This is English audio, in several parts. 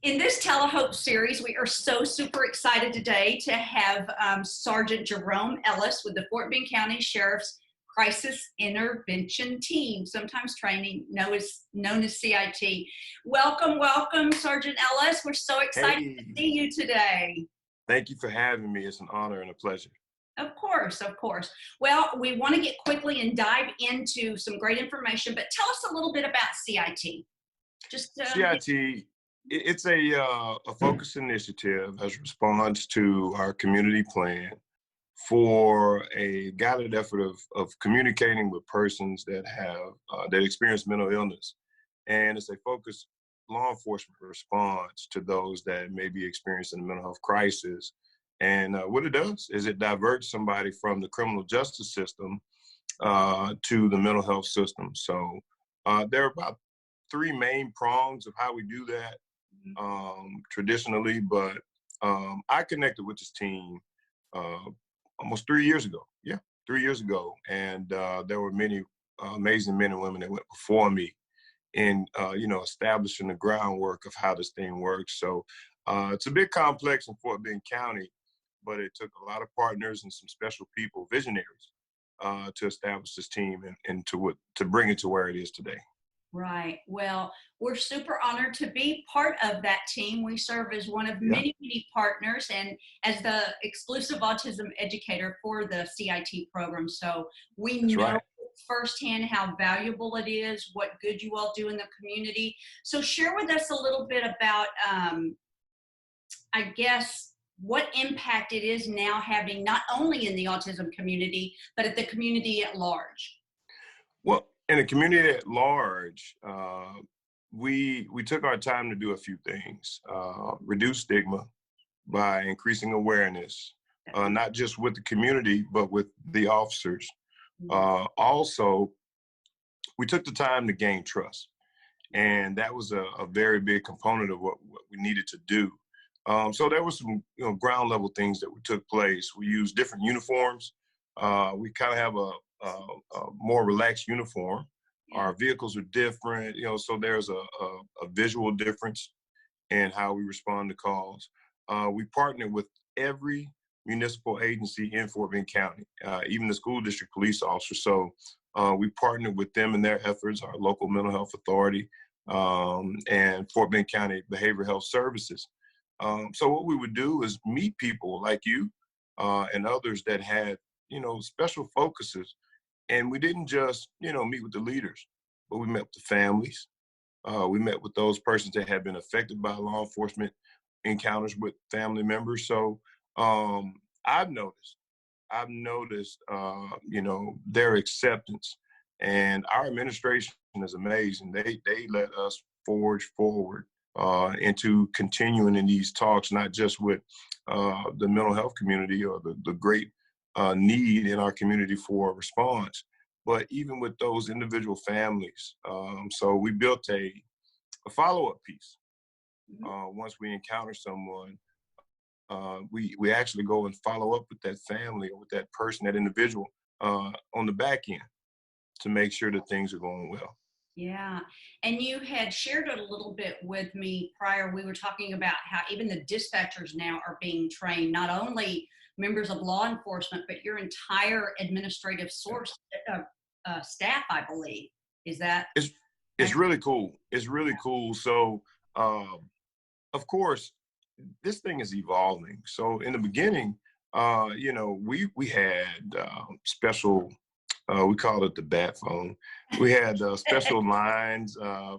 In this TeleH.O.P.E series, we are so super excited today to have Sergeant Jerome Ellis with the Fort Bend County Sheriff's Crisis Intervention Team, sometimes training, known as CIT. Welcome, welcome, Sergeant Ellis. We're so excited to Hey, see you today. thank you for having me. It's an honor and a pleasure. Of course, of course. Well, we want to get quickly and dive into some great information, but tell us a little bit about CIT. CIT, it's a focused initiative as a response to our community plan for a guided effort of communicating with persons that have that experience mental illness, and it's a focused law enforcement response to those that may be experiencing a mental health crisis. And what it does is it diverts somebody from the criminal justice system to the mental health system. So there are about three main prongs of how we do that traditionally, but I connected with this team almost 3 years ago. Yeah, 3 years ago. And there were many amazing men and women that went before me in, establishing the groundwork of how this thing works. So it's a bit complex in Fort Bend County, but it took a lot of partners and some special people, visionaries, to establish this team and to bring it to where it is today. Right. Well, we're super honored to be part of that team. We serve as one of Yeah, many partners and as the exclusive autism educator for the CIT program. So we that's know right. firsthand how valuable it is, what good you all do in the community. So share with us a little bit about, I guess, what impact it is now having not only in the autism community, but at the community at large. Well, in the community at large, we took our time to do a few things. Reduce stigma by increasing awareness, not just with the community, but with the officers. Also, we took the time to gain trust. And that was a very big component of what we needed to do. So there were some ground level things that took place. We used different uniforms. We kind of have a more relaxed uniform. Our vehicles are different, so there's a visual difference in how we respond to calls. We partner with every municipal agency in Fort Bend County, even the school district police officers. So we partnered with them in their efforts, our local mental health authority, and Fort Bend County Behavioral Health Services. So what we would do is meet people like you and others that had, special focuses. And we didn't just, meet with the leaders, but we met with the families. We met with those persons that had been affected by law enforcement encounters with family members. So I've noticed, their acceptance, and our administration is amazing. They let us forge forward into continuing in these talks, not just with the mental health community or the great need in our community for a response, but even with those individual families. So we built a follow-up piece. Once we encounter someone, we actually go and follow up with that family or with that person, that individual on the back end to make sure that things are going well. Yeah. And you had shared it a little bit with me prior. We were talking about how even the dispatchers now are being trained, not only members of law enforcement, but your entire administrative staff, I believe. Is that? It's really cool. It's really cool. So, of course, this thing is evolving. So in the beginning, we had special. We called it the bat phone. We had special lines,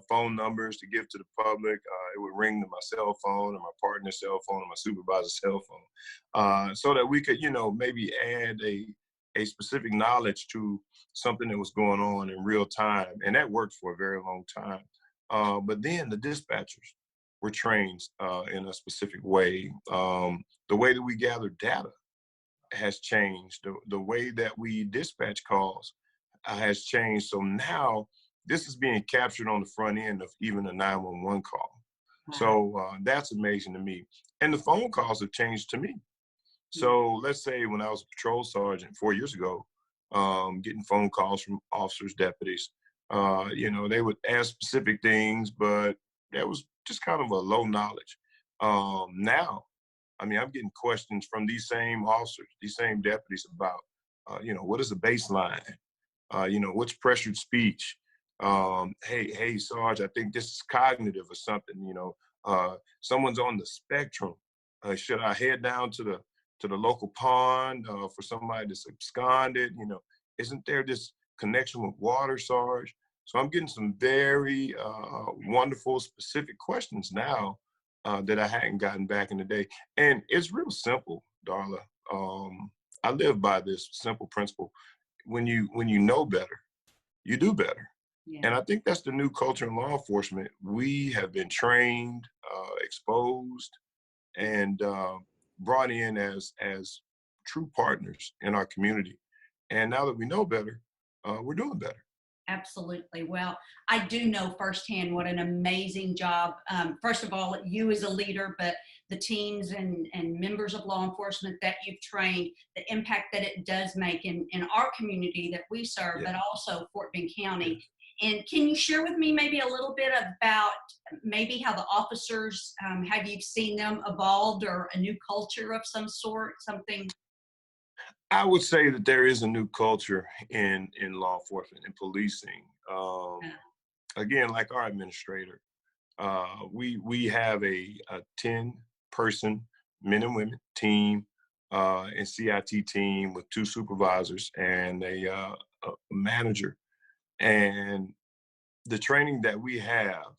phone numbers to give to the public. It would ring to my cell phone or my partner's cell phone or my supervisor's cell phone, so that we could, maybe add a specific knowledge to something that was going on in real time. And that worked for a very long time. But then the dispatchers were trained in a specific way. The way that we gather data has changed. The way that we dispatch calls has changed. So now this is being captured on the front end of even a 911 call. Wow. So that's amazing to me. And the phone calls have changed to me. So let's say when I was a patrol sergeant 4 years ago, getting phone calls from officers, deputies, they would ask specific things, but that was just kind of a low knowledge. Now, I mean, I'm getting questions from these same officers, these same deputies about, what is a baseline? What's pressured speech? Hey, Sarge, I think this is cognitive or something. Someone's on the spectrum. Should I head down to the local pond for somebody that's absconded? Isn't there this connection with water, Sarge? So I'm getting some very wonderful, specific questions now that I hadn't gotten back in the day. And it's real simple, Darla. I live by this simple principle. When you know better, you do better. Yeah. And I think that's the new culture in law enforcement. We have been trained, exposed, and brought in as true partners in our community. And now that we know better, we're doing better. Absolutely. Well, I do know firsthand what an amazing job, first of all, you as a leader, but the teams and members of law enforcement that you've trained, the impact that it does make in our community that we serve, Yeah. but also Fort Bend County. Yeah. And can you share with me maybe a little bit about maybe how the officers, have you seen them evolved, or a new culture of some sort, something? I would say that there is a new culture in law enforcement and policing. Again, like our administrator, we have a 10-person men and women team and CIT team with 2 supervisors and a manager. And the training that we have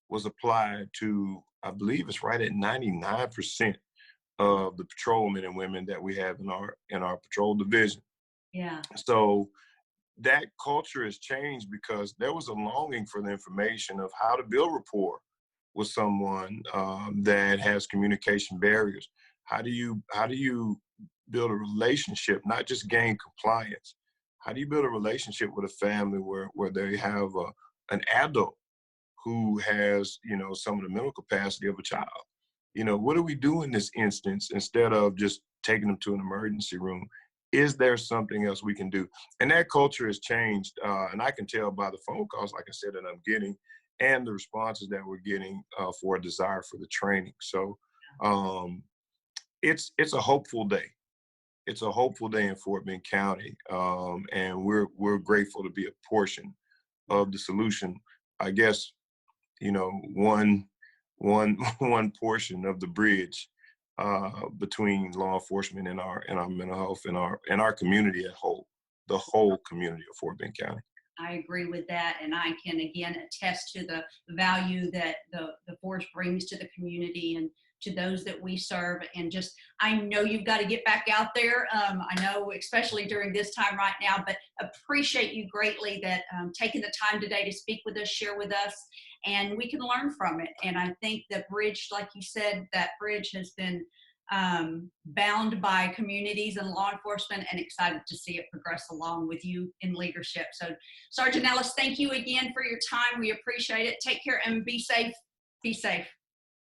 was applied to, I believe it's right at 99% of the patrolmen and women that we have in our patrol division. Yeah. So that culture has changed because there was a longing for the information of how to build rapport with someone that has communication barriers. How do you build a relationship, not just gain compliance? How do you build a relationship with a family where they have an adult who has, some of the mental capacity of a child? What do we do in this instance instead of just taking them to an emergency room? Is there something else we can do? And that culture has changed. And I can tell by the phone calls, like I said, that I'm getting and the responses that we're getting for a desire for the training. So it's a hopeful day. It's a hopeful day in Fort Bend County. And we're grateful to be a portion of the solution. I guess, one portion of the bridge between law enforcement and our mental health and our community at whole, the whole community of Fort Bend County. I agree with that, and I can again attest to the value that the force brings to the community and to those that we serve. And just, I know you've got to get back out there. I know, especially during this time right now, but appreciate you greatly that taking the time today to speak with us, share with us, and we can learn from it. And I think the bridge, like you said, that bridge has been bound by communities and law enforcement, and excited to see it progress along with you in leadership. So Sergeant Ellis, thank you again for your time. We appreciate it. Take care and be safe. Be safe.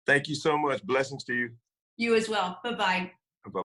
Thank you so much. Blessings to you. You as well. Bye-bye. Bye-bye.